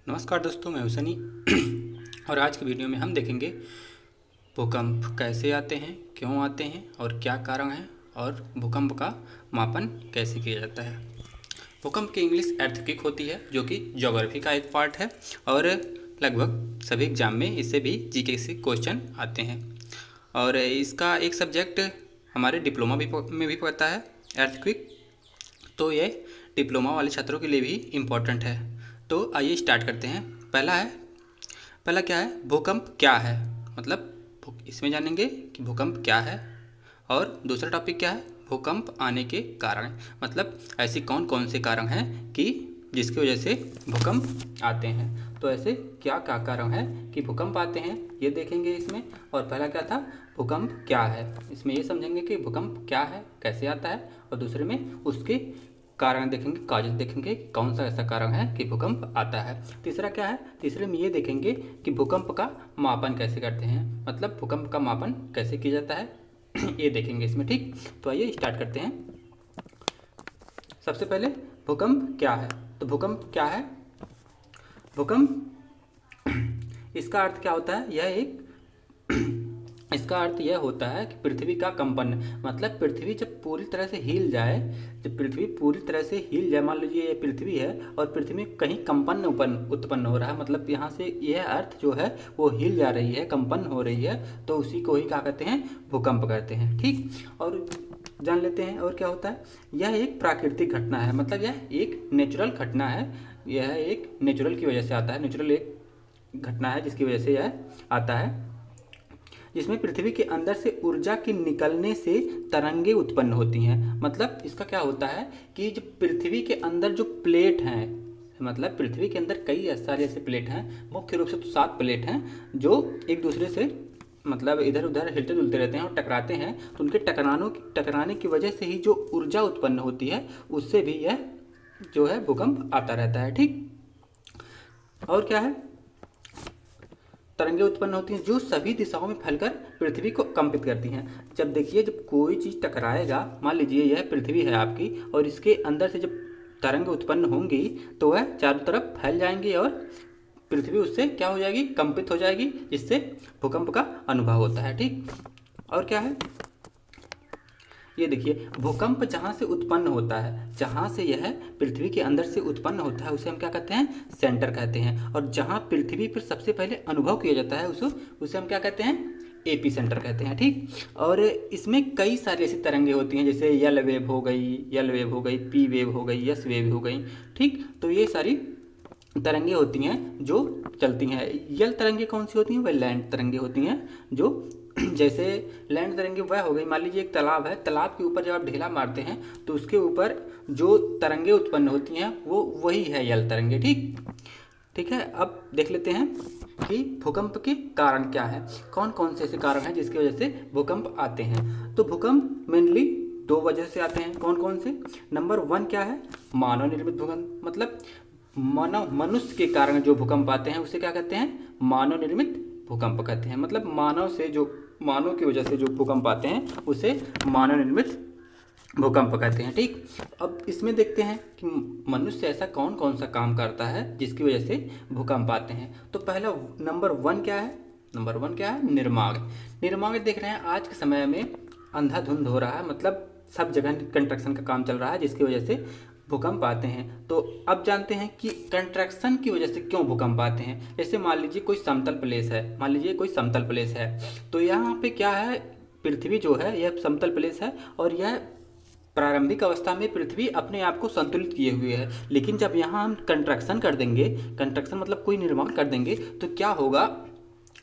नमस्कार दोस्तों, मैं हुसैनी और आज की वीडियो में हम देखेंगे भूकंप कैसे आते हैं, क्यों आते हैं और क्या कारण है और भूकंप का मापन कैसे किया जाता है। भूकंप की इंग्लिश अर्थक्वेक होती है, जो कि ज्योग्राफी का एक पार्ट है और लगभग सभी एग्जाम में इससे भी जीके से क्वेश्चन आते हैं। और इसका एक सब्जेक्ट हमारे डिप्लोमा में भी पढ़ता है अर्थक्वेक, तो ये डिप्लोमा वाले छात्रों के लिए भी इम्पोर्टेंट है। तो आइए स्टार्ट करते हैं। पहला क्या है, भूकंप क्या है, मतलब इसमें जानेंगे कि भूकंप क्या है। और दूसरा टॉपिक क्या है, भूकंप आने के कारण, मतलब ऐसी कौन कौन से कारण हैं कि जिसकी वजह से भूकंप आते हैं। तो ऐसे क्या क्या कारण है कि भूकंप आते हैं, ये देखेंगे इसमें। और पहला क्या था, भूकंप क्या है, इसमें ये समझेंगे कि भूकंप क्या है, कैसे आता है। और दूसरे में उसके कारण देखेंगे, काजेज देखेंगे कि कौन सा ऐसा कारण है कि भूकंप आता है। तीसरा क्या है, तीसरे में ये देखेंगे कि भूकंप का मापन कैसे करते हैं, मतलब भूकंप का मापन कैसे किया जाता है ये देखेंगे इसमें। ठीक, तो आइए स्टार्ट करते हैं। सबसे पहले भूकंप क्या है। तो भूकंप क्या है, भूकंप इसका अर्थ क्या होता है, यह एक इसका अर्थ यह होता है कि पृथ्वी का कंपन, मतलब पृथ्वी जब पूरी तरह से हिल जाए, जब पृथ्वी पूरी तरह से हिल जाए, मान लीजिए ये पृथ्वी है और पृथ्वी में कहीं कंपन उत्पन्न हो रहा है, मतलब यहाँ से यह अर्थ जो है वो हिल जा रही है, कंपन हो रही है, तो उसी को ही क्या कहते हैं, भूकंप कहते हैं। ठीक, और जान लेते हैं और क्या होता है। यह एक प्राकृतिक घटना है, मतलब यह एक नेचुरल घटना है, यह एक नेचुरल की वजह से आता है, नेचुरल एक घटना है जिसकी वजह से यह आता है, जिसमें पृथ्वी के अंदर से ऊर्जा के निकलने से तरंगे उत्पन्न होती हैं। मतलब इसका क्या होता है कि जो पृथ्वी के अंदर जो प्लेट हैं, मतलब पृथ्वी के अंदर कई सारे ऐसे प्लेट हैं, मुख्य रूप से तो 7 प्लेट हैं, जो एक दूसरे से मतलब इधर उधर हिलते डुलते रहते हैं और टकराते हैं। तो उनके टकराने की वजह से ही जो ऊर्जा उत्पन्न होती है, उससे भी यह जो है भूकंप आता रहता है। ठीक, और क्या है, तरंगे उत्पन्न होती हैं जो सभी दिशाओं में फैलकर पृथ्वी को कंपित करती हैं। जब देखिए, जब कोई चीज़ टकराएगा, मान लीजिए यह पृथ्वी है आपकी, और इसके अंदर से जब तरंगे उत्पन्न होंगी तो वह चारों तरफ फैल जाएंगी और पृथ्वी उससे क्या हो जाएगी, कंपित हो जाएगी, जिससे भूकंप का अनुभव होता है। ठीक, और क्या है, ये देखिए, भूकंप जहाँ से उत्पन्न होता है, जहाँ से यह पृथ्वी के अंदर से उत्पन्न होता है, उसे हम क्या कहते हैं, सेंटर कहते हैं। और जहाँ पृथ्वी पर सबसे पहले अनुभव किया जाता है उसे हम क्या कहते हैं, एपी सेंटर कहते हैं। ठीक, और इसमें कई सारी ऐसी तरंगे होती हैं, जैसे यल वेव हो गई, पी वेव हो गई, एस वेव हो गई। ठीक, तो ये सारी तरंगे होती हैं जो चलती हैं। यल तरंगे कौन सी होती हैं, वह लैंड तरंगे होती हैं, जो जैसे लैंड तरंगे वह हो गई, मान लीजिए एक तालाब है, तालाब के ऊपर जब आप ढेला मारते हैं तो उसके ऊपर जो तरंगे उत्पन्न होती हैं वो वही है यल तरंगे। ठीक है, अब देख लेते हैं कि भूकंप के कारण क्या है, कौन कौन से ऐसे कारण हैं जिसकी वजह से भूकंप आते हैं। तो भूकंप मेनली 2 वजह से आते हैं। कौन कौन से, नंबर 1 क्या है, मानव निर्मित भूकंप, मतलब मनुष्य के कारण जो भूकंप आते हैं उसे क्या कहते हैं, मानव निर्मित भूकंप कहते हैं। मतलब मानव की वजह से जो भूकंप आते हैं उसे मानव निर्मित भूकंप कहते हैं। ठीक, अब इसमें देखते हैं कि मनुष्य ऐसा कौन कौन सा काम करता है जिसकी वजह से भूकंप आते हैं। तो पहला नंबर 1 क्या है, निर्माण देख रहे हैं आज के समय में अंधाधुंध हो रहा है, मतलब सब जगह कंस्ट्रक्शन का काम चल रहा है, जिसकी वजह से भूकंप आते हैं। तो अब जानते हैं कि कंस्ट्रक्शन की वजह से क्यों भूकंप आते हैं। जैसे मान लीजिए कोई समतल प्लेस है, तो यहाँ पे क्या है, पृथ्वी जो है यह समतल प्लेस है और यह प्रारंभिक अवस्था में पृथ्वी अपने आप को संतुलित किए हुए है। लेकिन जब यहाँ हम कंस्ट्रक्शन कर देंगे, कंस्ट्रक्शन मतलब कोई निर्माण कर देंगे, तो क्या होगा,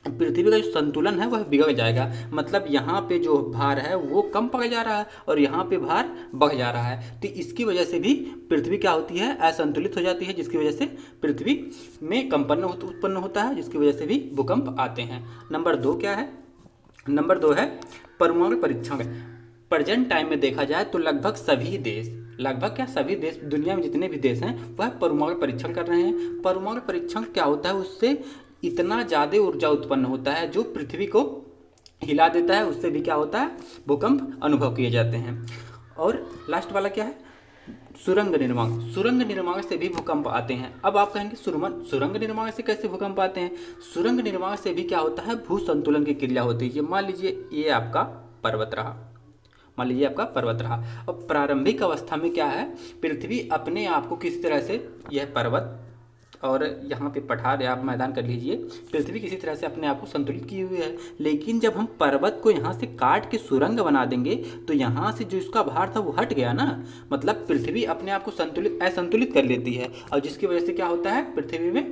पृथ्वी का जो संतुलन है वह बिगड़ जाएगा। मतलब यहाँ पे जो भार है वो कम पड़ जा रहा है और यहाँ पे भार बढ़ जा रहा है। तो इसकी वजह से भी पृथ्वी क्या होती है, असंतुलित हो जाती है, जिसकी वजह से पृथ्वी में कंपन उत्पन्न होता है, जिसकी वजह से भी भूकंप आते हैं। नंबर 2 क्या है, नंबर 2 है परमाणु परीक्षण। प्रेजेंट टाइम में देखा जाए तो लगभग सभी देश, दुनिया में जितने भी देश हैं वह परमाणु परीक्षण कर रहे हैं। परमाणु परीक्षण क्या होता है, उससे इतना ज़्यादा ऊर्जा उत्पन्न होता है जो पृथ्वी को हिला देता है, उससे भी क्या होता है, भूकंप अनुभव किए जाते हैं। और लास्ट वाला क्या है, सुरंग निर्माण से भी भूकंप आते हैं। अब आप कहेंगे सुरंग निर्माण से कैसे भूकंप आते हैं? सुरंग निर्माण से भी क्या होता है, भू संतुलन की क्रिया होती है। मान लीजिए ये आपका पर्वत रहा, मान लीजिए आपका पर्वत रहा। अब प्रारंभिक अवस्था में क्या है, पृथ्वी अपने आप को किसी तरह से, यह पर्वत और यहाँ पे पठार आप मैदान कर लीजिए, पृथ्वी किसी तरह से अपने आप को संतुलित की हुई है। लेकिन जब हम पर्वत को यहाँ से काट के सुरंग बना देंगे तो यहाँ से जो इसका भार था वो हट गया ना, मतलब पृथ्वी अपने आप को असंतुलित कर लेती है, और जिसकी वजह से क्या होता है, पृथ्वी में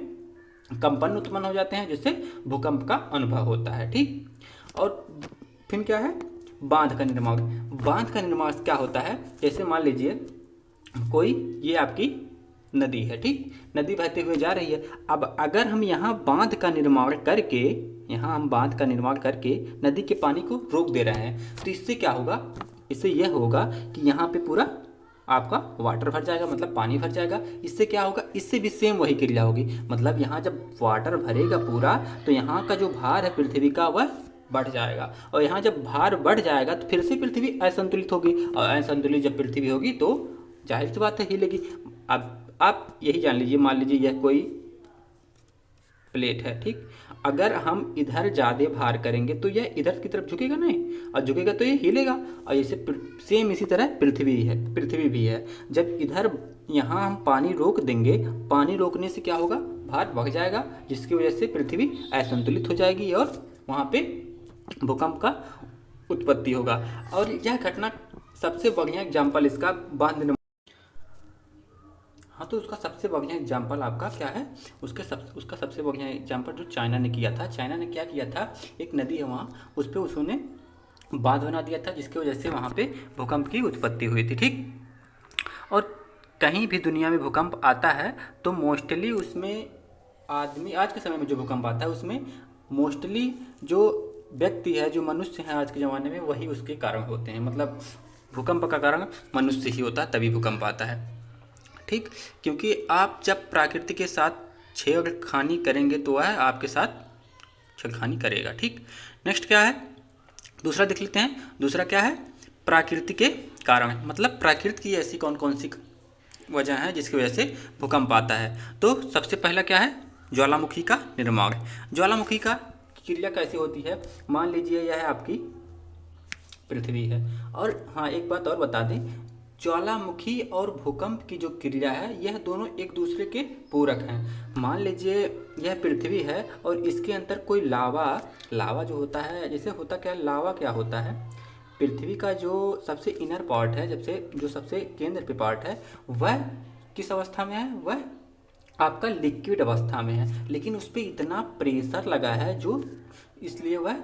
कंपन उत्पन्न हो जाते हैं, जिससे भूकंप का अनुभव होता है। ठीक, और फिर क्या है, बांध का निर्माण। बांध का निर्माण क्या होता है, जैसे मान लीजिए कोई ये आपकी नदी है, ठीक, नदी बहते हुए जा रही है। अब अगर हम यहाँ बांध का निर्माण करके नदी के पानी को रोक दे रहे हैं, तो इससे क्या होगा, इससे यह होगा कि यहाँ पे पूरा आपका वाटर भर जाएगा, मतलब पानी भर जाएगा। इससे क्या होगा, इससे भी सेम वही क्रिया होगी, मतलब यहाँ जब वाटर भरेगा पूरा तो यहाँ का जो भार है पृथ्वी का वह बढ़ जाएगा, और यहाँ जब भार बढ़ जाएगा तो फिर से पृथ्वी असंतुलित होगी, और असंतुलित जब पृथ्वी होगी तो जाहिर सी बात है हिलेगी। अब आप यही जान लीजिए, मान लीजिए यह कोई प्लेट है, ठीक, अगर हम इधर ज़्यादा भार करेंगे तो यह इधर की तरफ झुकेगा नहीं, और झुकेगा तो ये हिलेगा। और जैसे सेम इसी तरह पृथ्वी भी है। जब इधर यहाँ हम पानी रोक देंगे, पानी रोकने से क्या होगा, भार बढ़ जाएगा, जिसकी वजह से पृथ्वी असंतुलित हो जाएगी और वहाँ पे भूकंप का उत्पत्ति होगा। और यह घटना सबसे बढ़िया एग्जाम्पल इसका बांध, हाँ, तो उसका सबसे बढ़िया एग्जाम्पल आपका क्या है, उसका सबसे बढ़िया एग्जाम्पल जो चाइना ने किया था। चाइना ने क्या किया था, एक नदी है वहाँ, उस पर उसने बांध बना दिया था, जिसकी वजह से वहाँ पे भूकंप की उत्पत्ति हुई थी। ठीक, और कहीं भी दुनिया में भूकंप आता है तो मोस्टली उसमें आदमी, आज के समय में जो भूकंप आता है उसमें मोस्टली जो व्यक्ति है, जो मनुष्य है आज के ज़माने में, वही उसके कारण होते हैं। मतलब भूकंप का कारण मनुष्य ही होता है, तभी भूकंप आता है। ठीक, क्योंकि आप जब प्रकृति के साथ छेड़खानी करेंगे तो वह आपके साथ छेड़खानी करेगा। ठीक, नेक्स्ट क्या है, दूसरा देख लेते हैं। दूसरा क्या है, प्रकृति के कारण, मतलब प्रकृति की ऐसी कौन कौन सी वजह है जिसकी वजह से भूकंप आता है। तो सबसे पहला क्या है, ज्वालामुखी का निर्माण। ज्वालामुखी का क्रिया कैसे होती है, मान लीजिए यह आपकी पृथ्वी है, और हाँ एक बात और बता दें, ज्वालामुखी और भूकंप की जो क्रिया है यह दोनों एक दूसरे के पूरक हैं। मान लीजिए यह पृथ्वी है और इसके अंदर कोई लावा जो होता है, जैसे होता क्या, लावा क्या होता है, पृथ्वी का जो सबसे इनर पार्ट है, जो सबसे केंद्र पे पार्ट है, वह किस अवस्था में है, वह आपका लिक्विड अवस्था में है, लेकिन उस पर इतना प्रेशर लगा है जो इसलिए वह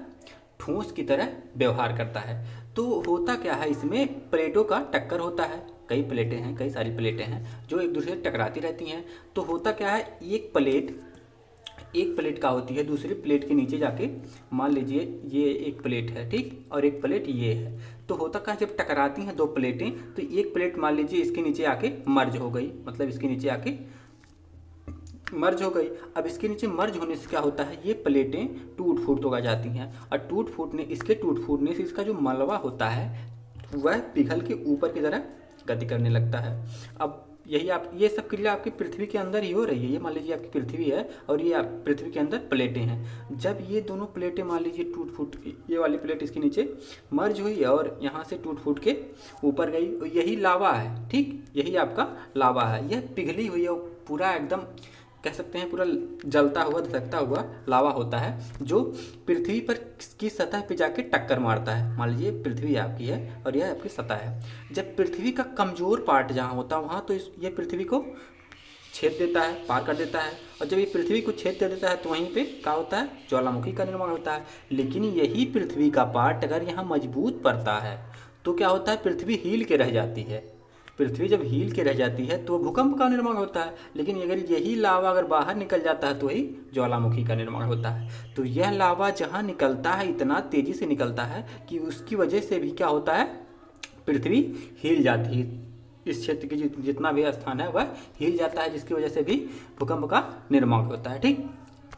ठोस की तरह व्यवहार करता है। तो होता क्या है, इसमें प्लेटों का टक्कर होता है, कई सारी प्लेटें हैं जो एक दूसरे से टकराती रहती हैं। तो होता क्या है, एक प्लेट का होती है दूसरी प्लेट के नीचे जाके, मान लीजिए ये एक प्लेट है, ठीक, और एक प्लेट ये है। तो होता क्या है, जब टकराती हैं दो प्लेटें तो एक प्लेट मान लीजिए इसके नीचे आके मर्ज हो गई, मतलब इसके नीचे आके मर्ज हो गई। अब इसके नीचे मर्ज होने से क्या होता है, ये प्लेटें टूट फूट हो जाती हैं, और टूट फूटने से इसका जो मलबा होता है वह पिघल के ऊपर की तरह गति करने लगता है। अब यही ये सब क्रिया आपकी पृथ्वी के अंदर ही हो रही है। ये मान लीजिए आपकी पृथ्वी है और ये आप पृथ्वी के अंदर प्लेटें हैं। जब ये दोनों प्लेटें मान लीजिए टूट फूट, ये वाली प्लेट इसके नीचे मर्ज हुई और यहाँ से टूट फूट के ऊपर गई, यही लावा है, ठीक, यही आपका लावा है। यह पिघली हुई है, पूरा एकदम कह सकते हैं पूरा जलता हुआ धधकता हुआ लावा होता है, जो पृथ्वी पर की सतह पे जाके टक्कर मारता है। मान लीजिए पृथ्वी आपकी है और यह आपकी सतह है। जब पृथ्वी का कमज़ोर पार्ट जहाँ होता है वहाँ तो ये पृथ्वी को छेद देता है, पार कर देता है, और जब ये पृथ्वी को छेद दे देता है तो वहीं पे क्या होता है, ज्वालामुखी का निर्माण होता है। लेकिन यही पृथ्वी का पार्ट अगर यहाँ मजबूत पड़ता है तो क्या होता है, पृथ्वी हील के रह जाती है। पृथ्वी जब हील के रह जाती है तो भूकंप का निर्माण होता है। लेकिन अगर यही लावा अगर बाहर निकल जाता है तो वही ज्वालामुखी का निर्माण होता है। तो यह लावा जहाँ निकलता है इतना तेज़ी से निकलता है कि उसकी वजह से भी क्या होता है, पृथ्वी हिल जाती है। इस क्षेत्र की जितना भी स्थान है वह हिल जाता है, जिसकी वजह से भी भूकंप का निर्माण होता है। ठीक,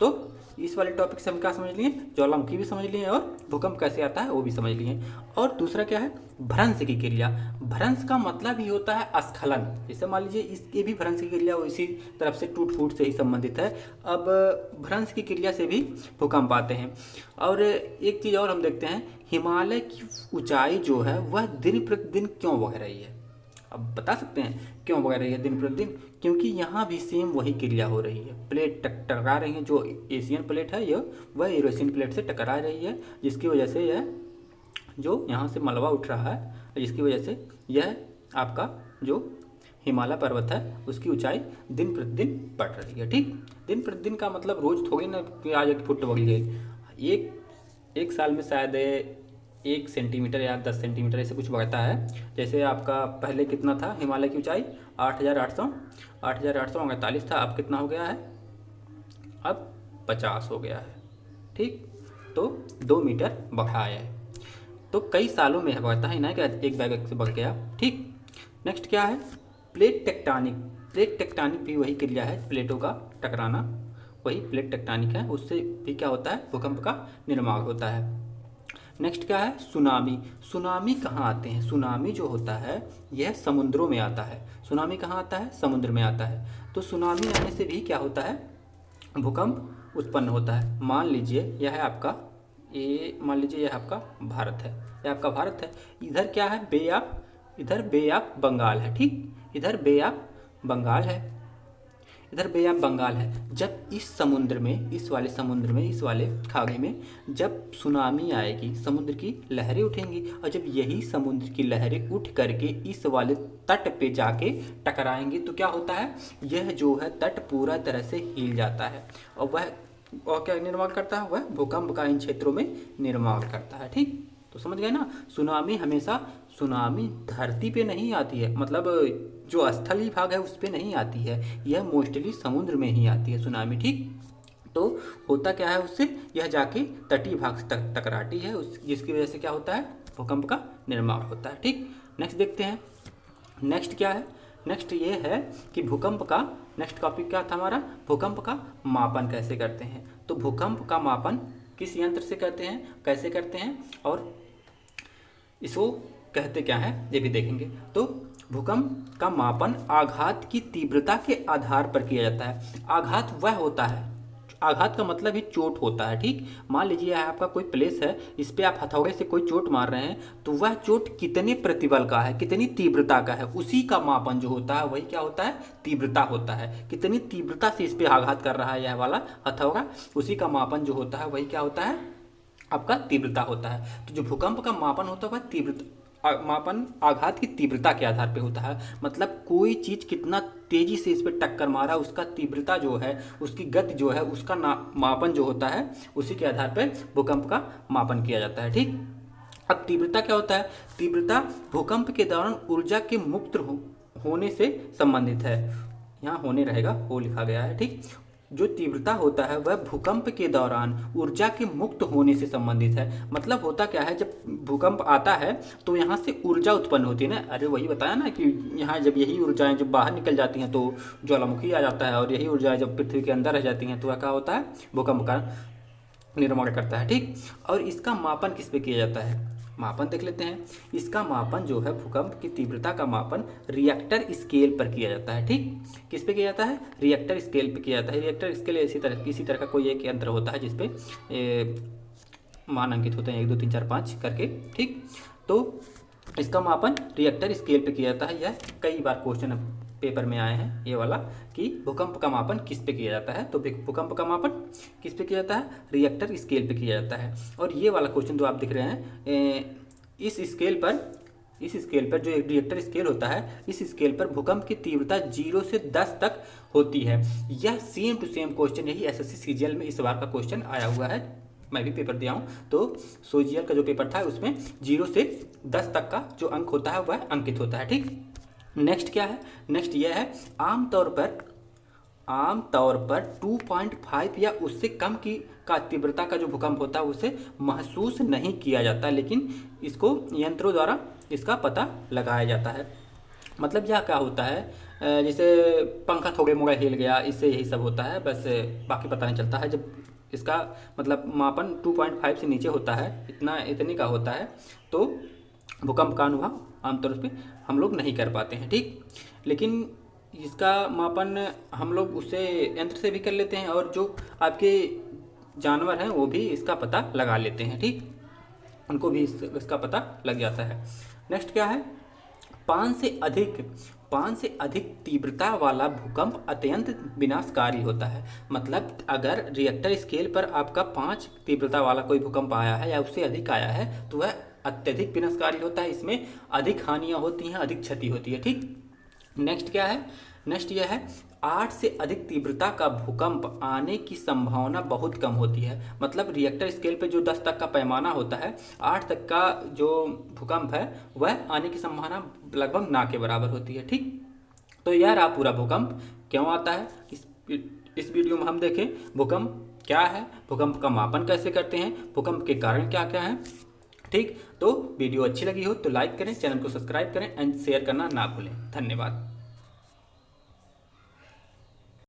तो इस वाले टॉपिक से हम क्या समझ लिए, ज्वालामुखी भी समझ लिए और भूकंप कैसे आता है वो भी समझ लिए। और दूसरा क्या है, भ्रंश की क्रिया। भ्रंश का मतलब ही होता है स्खलन। जैसे मान लीजिए इसकी भी भ्रंश की क्रिया इसी तरफ से टूट फूट से ही संबंधित है। अब भ्रंश की क्रिया से भी भूकंप आते हैं। और एक चीज़ और हम देखते हैं, हिमालय की ऊंचाई जो है वह दिन प्रतिदिन क्यों बढ़ रही है। अब बता सकते हैं क्यों बढ़ रही है दिन प्रतिदिन, क्योंकि यहाँ भी सेम वही क्रिया हो रही है। प्लेट टकरा रही है, जो एशियन प्लेट है यह वह यूरेशियन प्लेट से टकरा रही है, जिसकी वजह से यह जो यहाँ से मलबा उठ रहा है, जिसकी वजह से यह आपका जो हिमालय पर्वत है उसकी ऊंचाई दिन प्रतिदिन बढ़ रही है। ठीक, दिन प्रतिदिन का मतलब रोज थोड़ी ना कि आज 1 फुट बढ़ गई। एक साल में शायद 1 सेंटीमीटर या 10 सेंटीमीटर ऐसे कुछ बढ़ता है। जैसे आपका पहले कितना था हिमालय की ऊंचाई, 8,848 था, अब कितना हो गया है, अब 50 हो गया है। ठीक, तो 2 मीटर बढ़ाया है। तो कई सालों में बढ़ता है ना कि एक बैग से बढ़ गया। ठीक, नेक्स्ट क्या है, प्लेट टेक्टोनिक। प्लेट टेक्टोनिक भी वही क्रिया है, प्लेटों का टकराना, वही प्लेट टेक्टोनिक है। उससे भी क्या होता है, भूकंप का निर्माण होता है। नेक्स्ट क्या है, सुनामी। सुनामी कहाँ आते हैं, सुनामी जो होता है यह समुद्रों में आता है। सुनामी कहाँ आता है, समुद्र में आता है। तो सुनामी आने से भी क्या होता है, भूकंप उत्पन्न होता है। मान लीजिए यह है आपका यह आपका भारत है, यह आपका भारत है। इधर क्या है, इधर बे ऑफ बंगाल है। ठीक, इधर बे ऑफ बंगाल है, इधर बे ऑफ बंगाल है। जब इस समुद्र में, इस वाले खाड़ी में जब सुनामी आएगी, समुद्र की लहरें उठेंगी, और जब यही समुद्र की लहरें उठ करके इस वाले तट पे जाके टकराएंगी तो क्या होता है, यह जो है तट पूरा तरह से हिल जाता है और क्या निर्माण करता है, वह भूकंप का इन क्षेत्रों में निर्माण करता है। ठीक, तो समझ गए ना, सुनामी धरती पे नहीं आती है, मतलब जो स्थलीय भाग है उस पे नहीं आती है, यह मोस्टली समुद्र में ही आती है सुनामी। ठीक, तो होता क्या है उससे, यह जाके तटीय भाग से टकराती है, जिसकी वजह से क्या होता है, भूकंप का निर्माण होता है। ठीक, नेक्स्ट देखते हैं, नेक्स्ट क्या है, नेक्स्ट ये है कि भूकंप का, नेक्स्ट टॉपिक क्या था हमारा, भूकंप का मापन कैसे करते हैं। तो भूकंप का मापन किस यंत्र से करते हैं, कैसे करते हैं और इसको कहते क्या है ये भी देखेंगे। तो भूकंप का मापन आघात की तीव्रता के आधार पर किया जाता है। आघात वह होता है, आघात का मतलब ही चोट होता है। ठीक, मान लीजिए आपका कोई प्लेस है, इस पे आप हथौड़े से कोई चोट मार रहे हैं, तो वह चोट कितने प्रतिबल का है, कितनी तीव्रता का है, उसी का मापन जो होता है वही क्या होता है, तीव्रता होता है। कितनी तीव्रता से इस पे आघात कर रहा है यह वाला हथौड़ा, उसी का मापन जो होता है वही क्या होता है, आपका तीव्रता होता है। तो जो भूकंप का मापन होता है वह तीव्रता मापन आघात की तीव्रता के आधार पे होता है। मतलब कोई चीज़ कितना तेजी से इस पर टक्कर मारा, उसका तीव्रता जो है, उसकी गति जो है, उसका मापन जो होता है उसी के आधार पर भूकंप का मापन किया जाता है। ठीक, अब तीव्रता क्या होता है, तीव्रता भूकंप के दौरान ऊर्जा के मुक्त होने से संबंधित है। यहाँ होने रहेगा, हो लिखा गया है। ठीक, जो तीव्रता होता है वह भूकंप के दौरान ऊर्जा के मुक्त होने से संबंधित है। मतलब होता क्या है, जब भूकंप आता है तो यहाँ से ऊर्जा उत्पन्न होती है ना, अरे वही बताया ना कि यहाँ जब यही ऊर्जाएं जब बाहर निकल जाती हैं तो ज्वालामुखी आ जाता है, और यही ऊर्जाएं जब पृथ्वी के अंदर रह जाती हैं तो वह क्या होता है, भूकंप का निर्माण करता है। ठीक, और इसका मापन किस पे किया जाता है, मापन देख लेते हैं। इसका मापन जो है, भूकंप की तीव्रता का मापन रिएक्टर स्केल पर किया जाता है। ठीक, किस पे किया जाता है, रिएक्टर स्केल पे किया जाता है। रिएक्टर स्केल किसी तरह का कोई एक यंत्र होता है जिसपे मान अंकित होते हैं 1 2 3 4 5 करके। ठीक, तो इसका मापन रिएक्टर स्केल पे किया जाता है। यह कई बार क्वेश्चन पेपर में आए हैं ये वाला कि भूकंप का मापन किस पे किया जाता है। तो भूकंप का मापन किस पे किया जाता है, रिएक्टर स्केल पे किया जाता है। और ये वाला क्वेश्चन जो आप दिख रहे हैं, इस स्केल पर जो एक रिएक्टर स्केल होता है, इस स्केल पर भूकंप की तीव्रता 0 से 10 तक होती है। यह सेम टू सेम क्वेश्चन यही एसएससी सीजीएल में इस बार का क्वेश्चन आया हुआ है। मैं भी पेपर दिया हूँ, तो सोजीएल का जो पेपर था उसमें 0 से 10 तक का जो अंक होता है वह अंकित होता है। ठीक, नेक्स्ट क्या है, नेक्स्ट यह है आमतौर पर 2.5 या उससे कम की तीव्रता का जो भूकंप होता है उसे महसूस नहीं किया जाता, लेकिन इसको यंत्रों द्वारा इसका पता लगाया जाता है। मतलब यह क्या होता है, जैसे पंखा थोड़े मोड़ा हिल गया, इससे यही सब होता है बस, बाकी पता नहीं चलता है। जब इसका मतलब मापन 2.5 से नीचे होता है, इतने का होता है, तो भूकंप का अनुभव आमतौर पे हम लोग नहीं कर पाते हैं, ठीक। लेकिन इसका मापन हम लोग उससे यंत्र से भी कर लेते हैं, और जो आपके जानवर हैं वो भी इसका पता लगा लेते हैं, ठीक, उनको भी इसका पता लग जाता है। नेक्स्ट क्या है, 5 से अधिक तीव्रता वाला भूकंप अत्यंत विनाशकारी होता है। मतलब अगर रिएक्टर स्केल पर आपका 5 तीव्रता वाला कोई भूकंप आया है या उससे अधिक आया है तो वह अत्यधिक विनाशकारी होता है, इसमें अधिक हानियां होती हैं, अधिक क्षति होती है, ठीक। नेक्स्ट क्या है, नेक्स्ट यह है 8 से अधिक तीव्रता का भूकंप आने की संभावना बहुत कम होती है। मतलब रिएक्टर स्केल पे जो 10 तक का पैमाना होता है, 8 तक का जो भूकंप है वह आने की संभावना लगभग ना के बराबर होती है, ठीक। तो यह रहा पूरा भूकंप क्यों आता है। इस वीडियो में हम देखें भूकंप क्या है, भूकंप का मापन कैसे करते हैं, भूकंप के कारण क्या क्या हैं, ठीक। तो वीडियो अच्छी लगी हो तो लाइक करें, चैनल को सब्सक्राइब करें एंड शेयर करना ना भूलें। धन्यवाद।